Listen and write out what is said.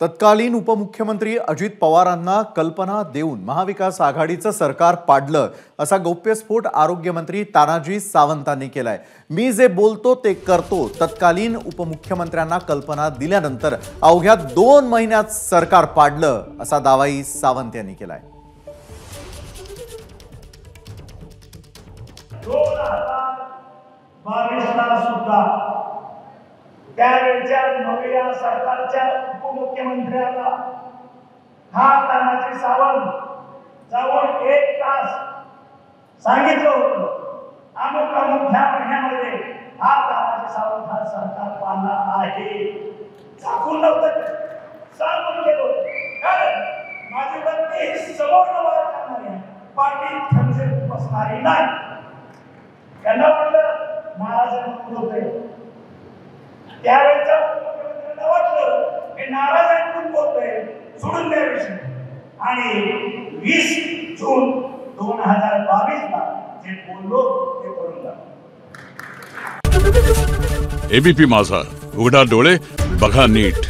तत्कालीन उपमुख्यमंत्री अजित पवारांना कल्पना देऊन महाविकास आघाडीचं सरकार पाडलं असा गौप्यस्फोट आरोग्यमंत्री तानाजी सावंतांनी केलाय। मी जे बोलतो ते करतो तत्कालीन उपमुख्यमंत्र्यांना कल्पना दिल्यानंतर अवघ्या 2 महिन्यात सरकार पाडलं असा दावाही सावंत यांनी केलाय। 2022 ला सुद्धा त्यावेळच्या नव्या सरकारच्या उपमुख्यमंत्र्याला हा तानाजी सावंत जवळ 1 तास सांगितलं होतं अमुक ह्या महिन्यामध्ये हा तानाजी सावंत हा सरकार पाडणार आहे। झाकून नव्हतं सांगून गेलो कारण माझी बत्ती समोर वार करणारी आहे, पाठी थंडीत बसणारी नाही। त्यांना वाटलं महाराज होते त्यावेळेच्या मुख्यमंत्र्यांना वाटलं हे नाराज ऐकून बोलतोय सोडून द्याविषयी आणि 20 जून 2022 ला जे बोललो ते करून दाखवलं। एबीपी माझा, उघडा डोळे बघा नीट।